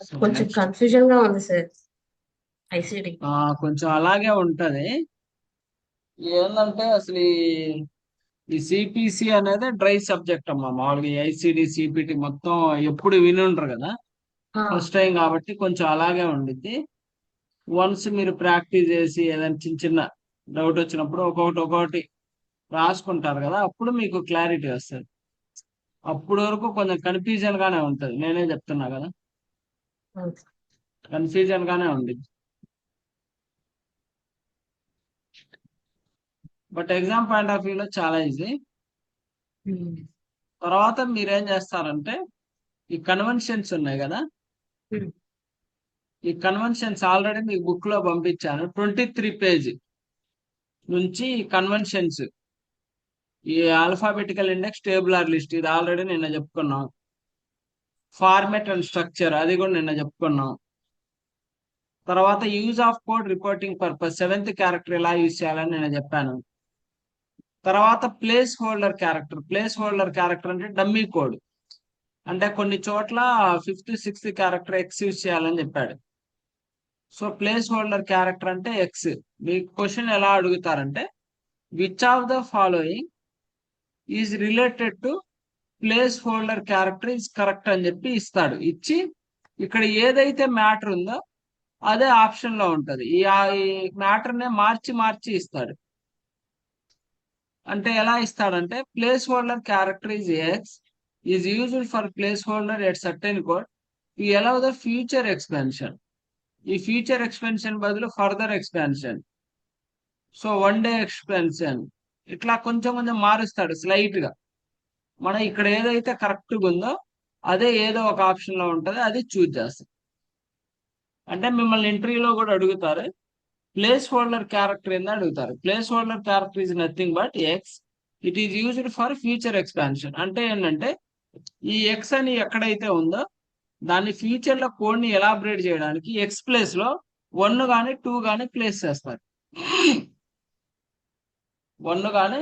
సో కొంచెం next confusion గా ఉంది sir ICD. కొంచెం అలాగే ఉంటది. ఏంటంటే అసలు ఈ సిపిసి అనేది డ్రై సబ్జెక్ట్ అమ్మా. మామూలుగా ఐసిడి సిపిటి మొత్తం ఎప్పుడు వినుండ్రు కదా, ఫస్ట్ టైం కాబట్టి కొంచెం అలాగే ఉండిద్ది. వన్స్ మీరు ప్రాక్టీస్ చేసి ఏదైనా చిన్న చిన్న డౌట్ వచ్చినప్పుడు ఒక్కొక్కటి ఒక్కొక్కటి రాసుకుంటారు కదా, అప్పుడు మీకు క్లారిటీ వస్తుంది. అప్పుడు వరకు కొంచెం కన్ఫ్యూజన్ గానే ఉంటది, నేనే చెప్తున్నా కదా, కన్ఫ్యూజన్ గానే ఉంది. బట్ ఎగ్జామ్ పాయింట్ ఆఫ్ వ్యూలో చాలా ఈజీ. తర్వాత మీరేం చేస్తారంటే ఈ కన్వెన్షన్స్ ఉన్నాయి కదా, ఈ కన్వెన్షన్స్ ఆల్రెడీ మీకు బుక్ లో పంపించాను. 23 పేజ్ నుంచి కన్వెన్షన్స్, ఈ ఆల్ఫాబెటికల్ ఇండెక్స్, టేబులర్ లిస్ట్ ఇది ఆల్రెడీ నిన్న చెప్పుకున్నాం. ఫార్మెట్ అండ్ స్ట్రక్చర్ అది కూడా నిన్న చెప్పుకున్నాం. తర్వాత use of code reporting purpose, 7th character ఎలా యూజ్ చేయాలని నేను చెప్పాను. తర్వాత ప్లేస్ హోల్డర్ క్యారెక్టర్ అంటే డమ్మీ కోడ్. అంటే కొన్ని చోట్ల 5th 6th character X use చేయాలని చెప్పాడు. సో ప్లేస్ హోల్డర్ క్యారెక్టర్ అంటే ఎక్స్. మీకు క్వశ్చన్ ఎలా అడుగుతారంటే which of the following is related to placeholder character is correct అని చెప్పి ఇస్తాడు. ఇచ్చి ఇక్కడ ఏదైతే మ్యాటర్ ఉందో అదే ఆప్షన్ లో ఉంటది. ఈ మ్యాటర్ నే మార్చి మార్చి ఇస్తాడు. అంటే ఎలా ఇస్తాడంటే placeholder character is X is used for placeholder at certain code we allow the future expansion. ఈ ఫ్యూచర్ ఎక్స్పెన్షన్ బదులు further expansion, so 1 day expansion, ఇట్లా కొంచెం కొంచెం మారుస్తాడు స్లైట్ గా. మనం ఇక్కడ ఏదైతే కరెక్ట్ గా ఉందో అదే ఏదో ఒక ఆప్షన్ లో ఉంటది, అది చూజ్ చేస్తాం. అంటే మిమ్మల్ని ఇంటర్వ్యూలో కూడా అడుగుతారు ప్లేస్ హోల్డర్ క్యారెక్టర్ ఏంది అడుగుతారు. Place holder character is nothing but X, it is used for future expansion. అంటే ఏంటంటే ఈ ఎక్స్ అని ఎక్కడైతే ఉందో దాన్ని ఫ్యూచర్ లో కోడ్ ని ఎలాబరేట్ చేయడానికి ఎక్స్ ప్లేస్ లో 1 కానీ 2 కానీ ప్లేస్ చేస్తారు. 1 కానీ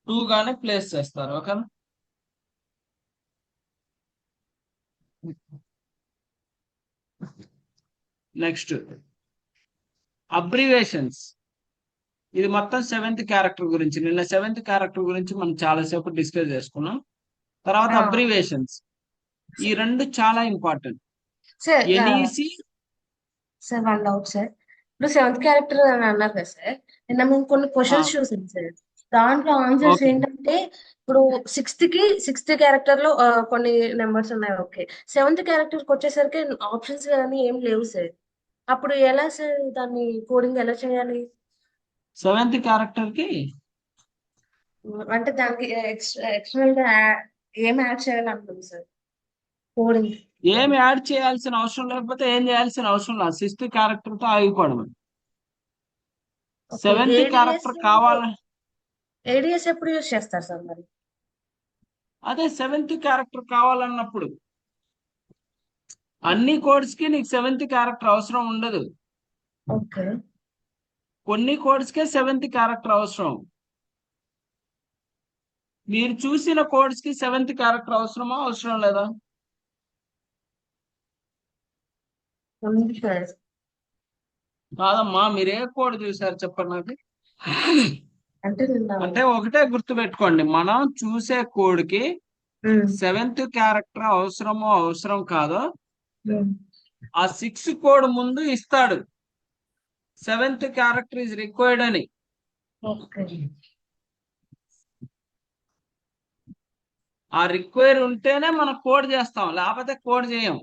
2 కానీ ప్లేస్ చేస్తారు. ఓకేనా? Next abbreviations. ఇది మొత్తం 7th క్యారెక్టర్ గురించి. నిన్న 7th క్యారెక్టర్ గురించి మనం చాలాసేపు డిస్కస్ చేసుకున్నాం. తర్వాత అబ్రివేషన్స్, ఈ రెండు చాలా important. Sir NEC sir 1 doubt sir. ఇప్పుడు 7th క్యారెక్టర్ అని అన్నారు కదా సార్, నిన్న మేము కొన్ని క్వశ్చన్స్ చూసాం సార్. దాంట్లో ఆన్సర్స్ ఓకే. ఏంటంటే ఇప్పుడు 6th క్యారెక్టర్ లో కొన్ని నెంబర్స్ ఉన్నాయి, ఓకే. 7th క్యారెక్టర్ కి వచ్చేసరికి ఆప్షన్స్ కానీ ఏం లేవు సార్. అప్పుడు ఎలా సార్ దాన్ని కోడింగ్ ఎలా చేయాలి? 7th క్యారెక్టర్ కి అంటే దానికి ఎక్స్టర్నల్ గా ఏం యాడ్ చేయాలనుకుంది సార్ కోడింగ్? ఏం యాడ్ చేయాల్సిన అవసరం లేకపోతే ఏం చేయాల్సిన అవసరం లేదు, 6th క్యారెక్టర్ తో ఆగిపోవడం. ఓకే. 7th ఏడిఎస్ క్యారెక్టర్ కావాల ఏడిఎస్ ఎప్పుడు యూజ్ చేస్తారు సార్ మరి? అదే 7th క్యారెక్టర్ కావాలన్నప్పుడు. అన్ని కోడ్స్ కి నీకు 7th క్యారెక్టర్ అవసరం ఉండదు. ఓకే. కొన్ని కోడ్స్ కే 7th క్యారెక్టర్ అవసరం. మీరు చూసిన కోడ్స్ కి 7th క్యారెక్టర్ అవసరమా అవసరం లేదా? ఉంది సార్. కాదమ్మా, మీరు ఏ కోడ్ చూసారు చెప్పండి నాకు. అంటే నిన్న అంటే ఒకటే గుర్తు పెట్టుకోండి, మనం చూసే కోడ్ కి ఉమ్, 7th క్యారెక్టర్ అవసరమో అవసరం కాదో ఉమ్, ఆ 6 కోడ్ ముందు ఇస్తాడు, 7th క్యారెక్టర్ ఇస్ రిక్వైర్డ్ అని. ఓకే. ఆ రిక్వైర్ ఉంటేనే మనం కోడ్ చేస్తాం, లేకపోతే కోడ్ చేయం.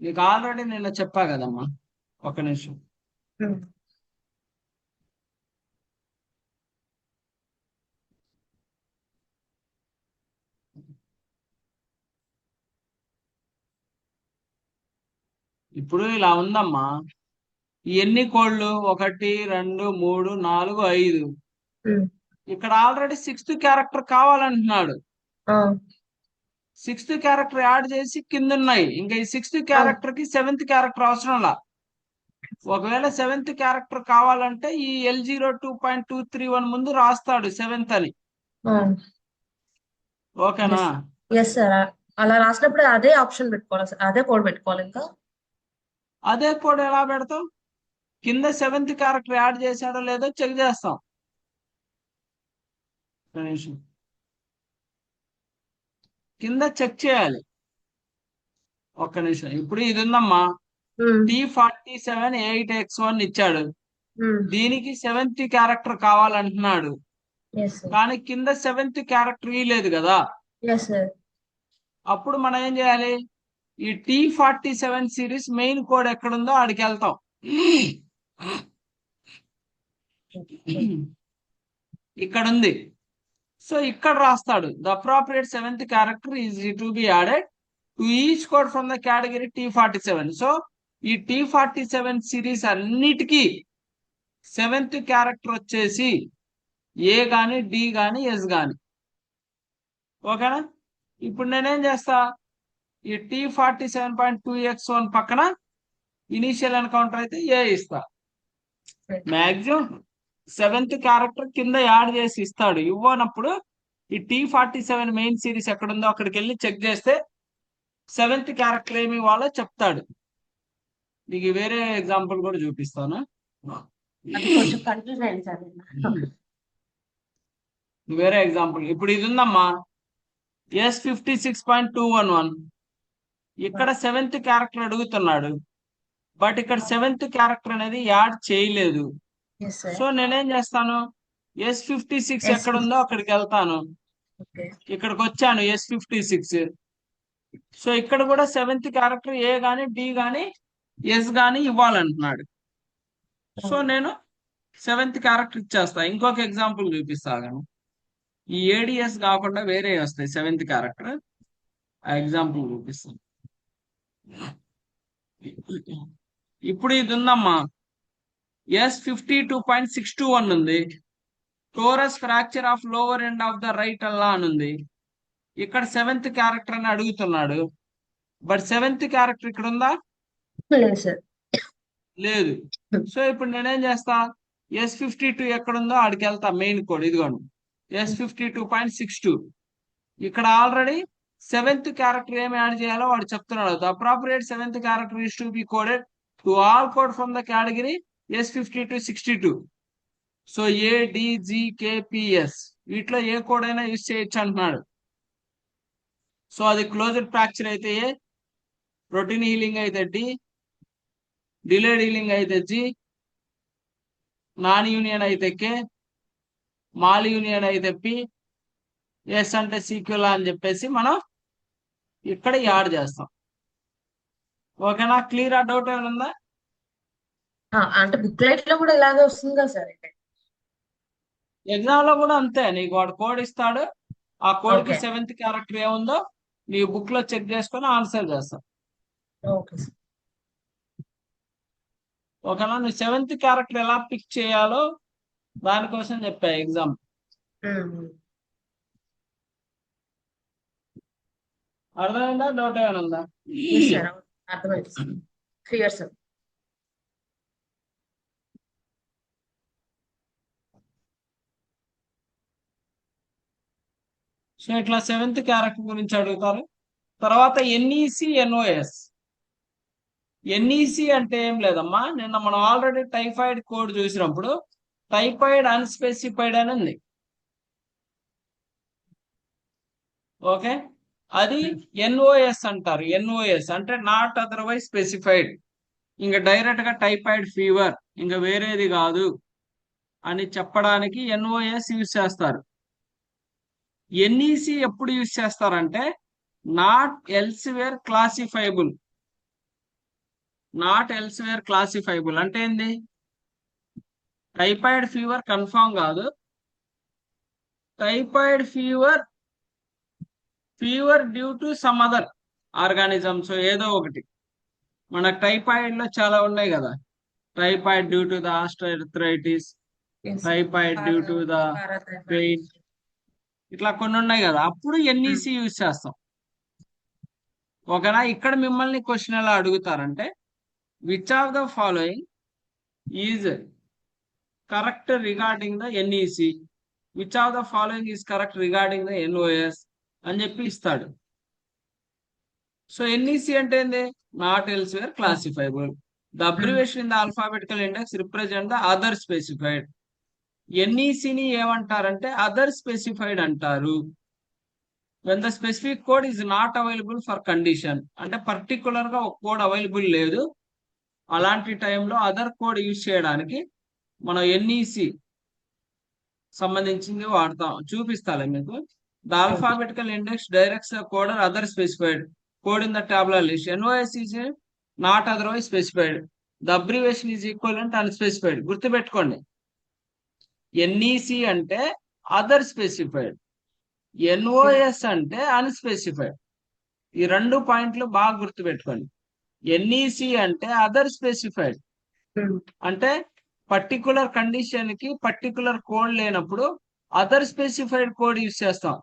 నీకు ఆల్రెడీ నిన్న చెప్పా కదమ్మా. ఒక నిమిషం. ఉమ్, ఇప్పుడు ఇలా ఉందమ్మా, ఈ ఎన్ని కోడ్లు? 1 2 3 4 5. ఉమ్, ఇక్కడ ఆల్రెడీ 6th క్యారెక్టర్ కావాలంటున్నాడు. ఆ, 6th క్యారెక్టర్ యాడ్ చేసి కింద ఉన్నాయి. ఇంకా ఈ 6th ఆ, క్యారెక్టర్ కి 7th క్యారెక్టర్ అవసరం లా. ఒకవేళ 7th క్యారెక్టర్ కావాలంటే ఈ L02.231 ముందు రాస్తాడు 7th అని. ఆ. ఓకేనా? ఎస్. Yes sir. అలా రాసినప్పుడు అదే ఆప్షన్ పెట్టుకోవాలి సార్, అదే కోడ్ పెట్టుకోవాలి ఇంకా. అదే కోడ్ ఎలా పెడతాం? కింద 7th క్యారెక్టర్ యాడ్ చేశాడో లేదో చెక్ చేస్తాం. ఒక నిమిషం. కింద చెక్ చేయాలి. ఒక్క నిమిషం. ఇప్పుడు ఇది ఉందమ్మా, ఉమ్, T47 8X1 ఇచ్చాడు. ఉమ్, దీనికి 7th క్యారెక్టర్ కావాలంటున్నాడు, ఎస్ సార్. కానీ కింద 7th క్యారెక్టర్ లేదు కదా. Yes sir. అప్పుడు మనం ఏం చేయాలి? ఈ T47 సిరీస్ మెయిన్ కోడ్ ఎక్కడుందో ఆడికి వెళ్తాం. ఇక్కడ ఉంది. సో ఇక్కడ రాస్తాడు, the appropriate 7th character is to be added to each code from the category T47. So ఈ T47 సిరీస్ అన్నిటికీ 7th క్యారెక్టర్ వచ్చేసి ఏ గాని, డి గాని, ఎస్ గాని. ఓకేనా? ఇప్పుడు నేనేం చేస్తా, ఈ T47.2X1 పక్కన ఇనీషియల్ ఎన్కౌంటర్ అయితే ఏ ఇస్తా. మాక్సిమం 7th క్యారెక్టర్ కింద యాడ్ చేసి ఇస్తాడు. ఇవ్వనప్పుడు ఈ T47 మెయిన్ సిరీస్ ఎక్కడుందో అక్కడికి వెళ్ళి చెక్ చేస్తే 7th క్యారెక్టర్ ఏమి ఇవ్వాలో చెప్తాడు. నీకు వేరే ఎగ్జాంపుల్ కూడా చూపిస్తాను. అది కొంచెం కన్ఫ్యూజ్ అయింది సార్ నిన్న. వేరే ఎగ్జాంపుల్ ఇప్పుడు ఇది ఉందమ్మా, S56.211. ఇక్కడ 7th క్యారెక్టర్ అడుగుతున్నాడు, బట్ ఇక్కడ 7th క్యారెక్టర్ అనేది యాడ్ చేయలేదు. Yes sir. సో నేనేం చేస్తాను, S56 ఎస్. ఎక్కడ ఉందో అక్కడికి వెళ్తాను. ఓకే. ఇక్కడికి వచ్చాను, S56. సో ఇక్కడ కూడా 7th క్యారెక్టర్ ఏ గాని, డి గాని, ఎస్ గాని ఇవ్వాలంటున్నాడు. సో నేను 7th క్యారెక్టర్ ఇచ్చేస్తా. ఇంకొక ఎగ్జాంపుల్ చూపిస్తాను. ఈ ఏడిఎస్ కాకుండా వేరే వస్తాయి 7th క్యారెక్టర్. ఆ ఎగ్జాంపుల్ చూపిస్తాను. ఇప్పుడు ఇది ఉందమ్మా, S52.621 ఉంది. Torus fracture of lower end of the right ulna అని ఉంది. ఇక్కడ 7th క్యారెక్టర్ అని అడుగుతున్నాడు, బట్ 7th క్యారెక్టర్ ఇక్కడ ఉందా? లేదు సార్. లేదు. సో ఇప్పుడు నేనేం చేస్తా, S52 ఎక్కడుందో ఆడికి వెళ్తా. మెయిన్ కోడ్ ఇదిగోండి, S52.62. ఇక్కడ ఆల్రెడీ 7th క్యారెక్టర్ ఏమి యాడ్ చేయాలో వాడు చెప్తున్నాడు. The appropriate 7th character is to be coded to all code from the category S5262. So ADGKPS వీటిలో ఏ కోడ్ అయినా యూజ్ చేయొచ్చు అంటున్నాడు. సో అది క్లోజ్డ్ ఫ్రాక్చర్ అయితే ఏ, రొటీన్ హీలింగ్ అయితే డి, డిలేడ్ హీలింగ్ అయితే జి, నాన్ యూనియన్ అయితే కే, మాల్ యూనియన్ అయితే పి, ఎస్ అంటే సీక్వెల్ అని చెప్పేసి మనం ఇక్కడ యాడ్ చేస్తాం. ఓకేనా? క్లియర్? ఆ డౌట్ ఏమైనా ఉందా? అంటే బుక్లెట్ లో కూడా ఇలాగే వస్తుంది కదా సార్ అయితే. ఎగ్జామ్ లో కూడా అంతే, నీకు వాడు కోడ్ ఇస్తాడు, ఆ కోడ్ కి ఓకే. 7th క్యారెక్టర్ ఏముందో నీ బుక్ లో చెక్ చేసుకొని ఆన్సర్ చేస్తావు. Okay sir. ఓకేనా? నువ్వు 7th క్యారెక్టర్ ఎలా పిక్ చేయాలో దానికోసం చెప్పా ఎగ్జామ్. ఉమ్. అర్థమైందా? డౌట్ ఏమైనా ఉందా? ఎస్ సార్, అర్థమైంది సార్. Clear sir. సో ఇట్లా 7th క్యారెక్టర్ గురించి అడుగుతారు. తర్వాత ఎన్ఈసి, ఎన్ఓఎస్. ఎన్ఈసి అంటే ఏం లేదమ్మా, నిన్న మనం ఆల్రెడీ టైఫాయిడ్ కోడ్ చూసినప్పుడు టైఫాయిడ్ అన్స్పెసిఫైడ్ అని ఉంది. ఓకే, అది ఎన్ఓఎస్ అంటారు. ఎన్ఓఎస్ అంటే నాట్ అదర్వైజ్ స్పెసిఫైడ్. ఇంకా డైరెక్ట్ గా టైఫాయిడ్ ఫీవర్, ఇంకా వేరేది కాదు అని చెప్పడానికి ఎన్ఓఎస్ యూజ్ చేస్తారు. ఎన్ఈసి ఎప్పుడు యూజ్ చేస్తారంటే నాట్ ఎల్స్వేర్ క్లాసిఫైబుల్. నాట్ ఎల్స్వేర్ క్లాసిఫైబుల్ అంటే ఏంది? టైఫాయిడ్ ఫీవర్ కన్ఫామ్ కాదు. Typhoid fever, fever due to some other organisms ఏదో ఒకటి. మనకు టైఫాయిడ్ లో చాలా ఉన్నాయి కదా. Typhoid due to the ఆస్ట్రైటిస్, yes sir. Typhoid due to the parathyroid. Pain, ఇట్లా కొన్ని ఉన్నాయి కదా, అప్పుడు ఎన్ఈసి యూజ్ చేస్తాం. ఓకేనా? ఇక్కడ మిమ్మల్ని క్వశ్చన్ ఎలా అడుగుతారంటే which of the following is correct regarding the NEC, which of the following is correct regarding the NOS అని చెప్పి ఇస్తాడు. సో ఎన్ఈసి అంటే ఏంది? Not elsewhere classifiable. The abbreviation in the alphabetical index represent the other specified. ఎన్ఈసిని ఏమంటారంటే other specified అంటారు. When the specific code is not available for condition, అంటే particular గా ఒక కోడ్ అవైలబుల్ లేదు, అలాంటి టైంలో అదర్ కోడ్ యూజ్ చేయడానికి మనం ఎన్ఈసి సంబంధించింది వాడతాం. చూపిస్తాలే మీకు. The alphabetical index directs code or other specified code in the tabular list. NOS is not otherwise specified. The abbreviation is equivalent unspecified. గుర్తుపెట్టుకోండి, ఎన్ఈసి అంటే అదర్ స్పెసిఫైడ్, ఎన్ఓఎస్ అంటే unspecified. ఈ రెండు పాయింట్లు బాగా గుర్తుపెట్టుకోండి. ఎన్ఈసి అంటే అదర్ స్పెసిఫైడ్, అంటే పర్టికులర్ కండిషన్ కి పర్టికులర్ కోడ్ లేనప్పుడు అదర్ స్పెసిఫైడ్ కోడ్ యూజ్ చేస్తాం.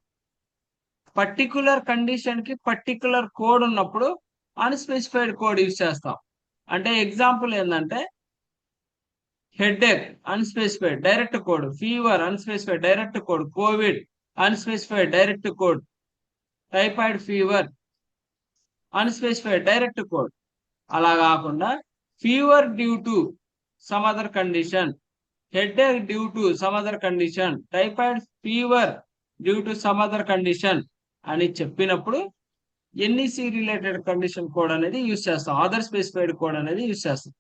పర్టికులర్ కండిషన్ కి పర్టికులర్ కోడ్ ఉన్నప్పుడు అన్స్పెసిఫైడ్ కోడ్ యూజ్ చేస్తాం. అంటే ఎగ్జాంపుల్ ఏంటంటే headache unspecified direct code, fever unspecified direct code, Covid unspecified direct code, typhoid fever unspecified direct code. అలా కాకుండా fever due to some other condition, headache due to some other condition, typhoid fever due to some other condition అని చెప్పినప్పుడు NEC related condition code అనేది use చేస్తాం, other specified code అనేది use చేస్తాం.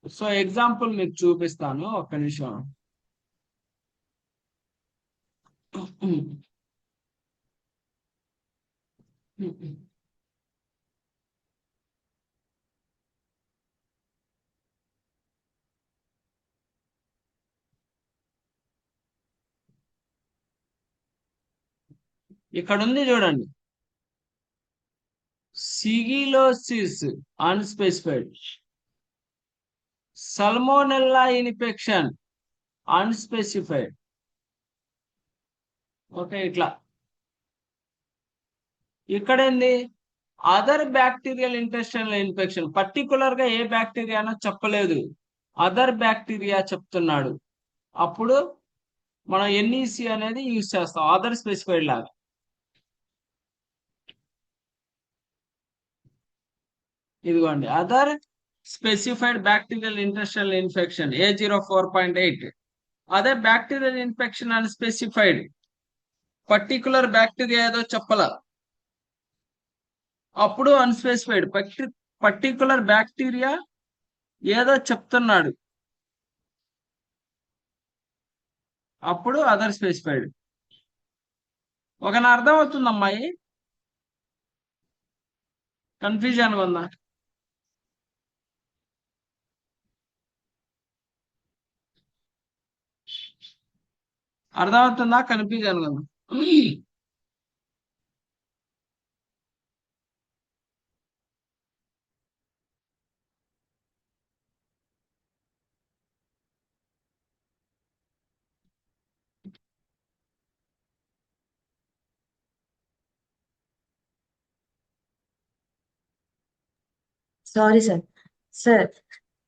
So example మీకు చూపిస్తాను, ఒక్క నిమిషం. ఇక్కడ ఉంది చూడండి, సిగిలోసిస్ unspecified, salmonella infection unspecified. Okay, ఇట్లా. ఇక్కడ ఏంది? Other bacterial intestinal infection, particular గా ఏ బ్యాక్టీరియానో చెప్పలేదు, అదర్ బ్యాక్టీరియా చెప్తున్నాడు. అప్పుడు మనం ఎన్ఈసి అనేది యూజ్ చేస్తాం, అదర్ స్పెసిఫైడ్ లాగా. ఇదిగోండి, other specified bacterial intestinal infection A04.8. అదే బ్యాక్టీరియల్ ఇన్ఫెక్షన్ అని స్పెసిఫైడ్, పర్టికులర్ బ్యాక్టీరియా ఏదో చెప్పల, అప్పుడు అన్స్పెసిఫైడ్. పర్టికులర్ బ్యాక్టీరియా ఏదో చెప్తున్నాడు, అప్పుడు అదర్ స్పెసిఫైడ్. ఒక నా అర్థం అవుతుంది అమ్మాయి? కన్ఫ్యూజన్ ఉందా? అర్థమవుతుందా? కన్ఫ్యూజ్ అనుకుందాం. Sorry sir. సార్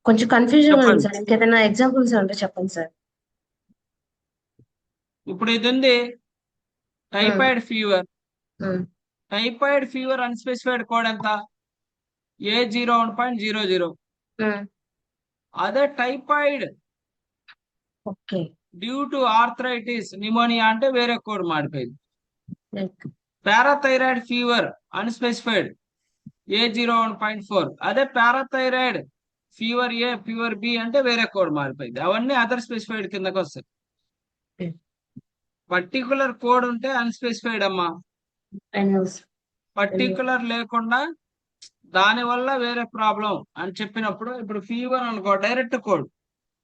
కొంచెం కన్ఫ్యూజన్ ఉంది చెప్పండి. సార్. ఇంకేదైనా ఎగ్జాంపుల్స్ ఉంటే చెప్పండి సార్. ఇప్పుడు ఇది ఉంది ఉమ్, టైఫాయిడ్ ఫీవర్. ఉమ్, టైఫాయిడ్ ఫీవర్ అన్స్పెసిఫైడ్ కోడ్ ఎంత? A01.00. ఉమ్. అదే typhoid okay. Due to arthritis pneumonia అంటే వేరే కోడ్ మారిపోయింది. Like parathyroid fever unspecified A01.4. అదే పారాథైరాయిడ్ ఫీవర్ ఏ, ఫీవర్ బి అంటే వేరే కోడ్ మారిపోయింది. అవన్నీ అదర్ స్పెసిఫైడ్ కిందకి వస్తాయి. పర్టికులర్ కోడ్ ఉంటే అన్స్పెసిఫైడ్ అమ్మా. ఎన్యూస్. పర్టికులర్ లేకుండా దాని వల్ల వేరే ప్రాబ్లం అని చెప్పినప్పుడు, ఇప్పుడు ఫీవర్ అనుకో డైరెక్ట్ కోడ్,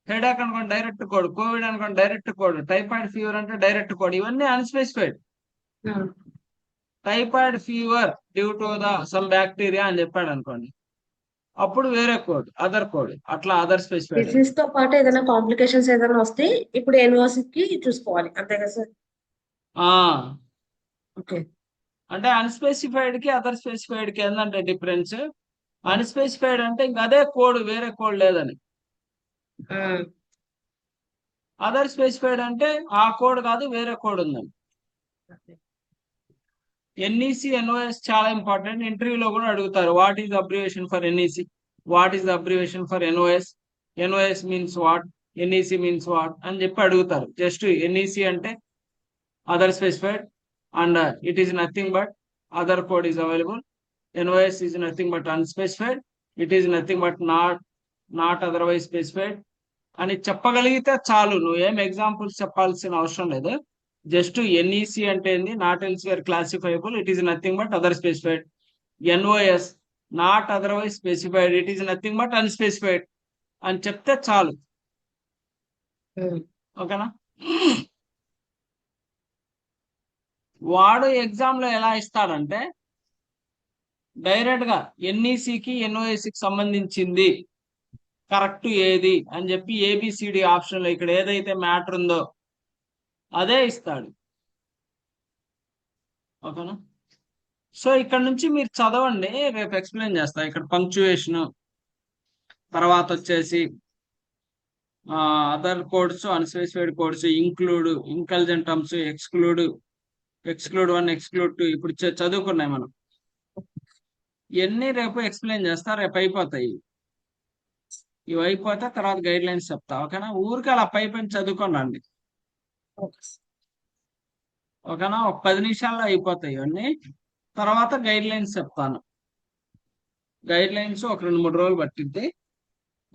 హెడేక్ అనుకోండి డైరెక్ట్ కోడ్, కోవిడ్ అనుకోండి డైరెక్ట్ కోడ్, టైఫాయిడ్ ఫీవర్ అంటే డైరెక్ట్ కోడ్, ఇవన్నీ unspecified. Typhoid fever due to the sum bacteria అని చెప్పాడు అనుకోండి, అప్పుడు వేరే కోడ్, అదర్ కోడ్, అట్లా అదర్ స్పెసిఫైడ్ అని. డిసీజ్ తో పాటు ఏదైనా కాంప్లికేషన్స్ ఏదైనా వస్తే ఇప్పుడు ఎన్ఓసి కి చూసుకోవాలి అంతే కదా సార్? ఆ ఓకే. అంటే అన్స్పెసిఫైడ్ కి అదర్ స్పెసిఫైడ్ కి ఏంటంటే డిఫరెన్స్, అన్స్పెసిఫైడ్ అంటే ఇంక అదే కోడ్, వేరే కోడ్ లేదని. అదర్ స్పెసిఫైడ్ అంటే ఆ కోడ్ కాదు, వేరే కోడ్ ఉందని. ఎన్ఈసి ఎన్ఓఎస్ చాలా ఇంపార్టెంట్. ఇంటర్వ్యూలో కూడా అడుగుతారు, what is abbreviation for NEC, what is abbreviation for NOS, NOS means what, NEC means what అని చెప్పి అడుగుతారు. జస్ట్ ఎన్ఈసి అంటే other specified and it is nothing but other code is available. NOS is nothing but unspecified, it is nothing but not otherwise specified అని చెప్పగలిగితే చాలు. నువ్వేం examples చెప్పాల్సిన అవసరం లేదు. జస్ట్ ఎన్ఈసి అంటే ఏంది, not elsewhere classifiable, it is nothing but other specified. NOS not otherwise specified, it is nothing but unspecified అని చెప్తే చాలు. ఓకేనా? వాడు ఎగ్జామ్ లో ఎలా ఇస్తాడంటే డైరెక్ట్ గా ఎన్ఈసికి ఎన్ఓఎస్కి సంబంధించింది కరెక్ట్ ఏది అని చెప్పి ఏబిసిడి ఆప్షన్ లో ఇక్కడ ఏదైతే మ్యాటర్ ఉందో అదే ఇస్తాడు. ఓకేనా? సో ఇక్కడ నుంచి మీరు చదవండి, రేపు ఎక్స్ప్లెయిన్ చేస్తా. ఇక్కడ పంక్చుయేషన్, తర్వాత వచ్చేసి other codes, unspecified codes, include, intelligent terms, exclude, exclude 1, exclude 2 ఇప్పుడు చదువుకున్నాయి మనం. ఇవన్నీ రేపు ఎక్స్ప్లెయిన్ చేస్తా, రేపు అయిపోతాయి. ఇవి అయిపోతే తర్వాత గైడ్ లైన్స్ చెప్తా. ఓకేనా? ఊరికి అలా పై పైన చదువుకోండి. ఓకేనా? ఒక 10 నిమిషాల్లో అయిపోతాయి ఇవన్నీ. తర్వాత గైడ్ లైన్స్ చెప్తాను. గైడ్ లైన్స్ ఒక 2-3 రోజులు పట్టిద్ది.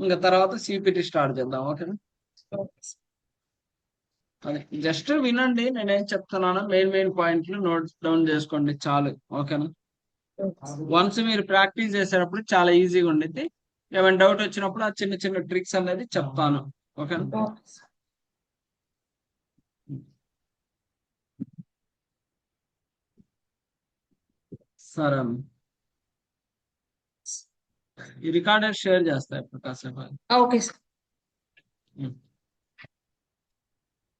ఇంకా తర్వాత సిపిటి స్టార్ట్ చేద్దాం. ఓకేనా? అదే జస్ట్ వినండి నేనేం చెప్తున్నాను, మెయిన్ పాయింట్లు నోట్ డౌన్ చేసుకోండి చాలు. ఓకేనా? వన్స్ మీరు ప్రాక్టీస్ చేసేటప్పుడు చాలా ఈజీగా ఉండిద్ది. ఏమైనా డౌట్ వచ్చినప్పుడు ఆ చిన్న చిన్న ట్రిక్స్ అనేది చెప్తాను. ఓకేనా? సరే అమ్మ. ఈ రికార్డర్ షేర్ చేస్తా ఇప్పుడు కాసేపు. Okay sir.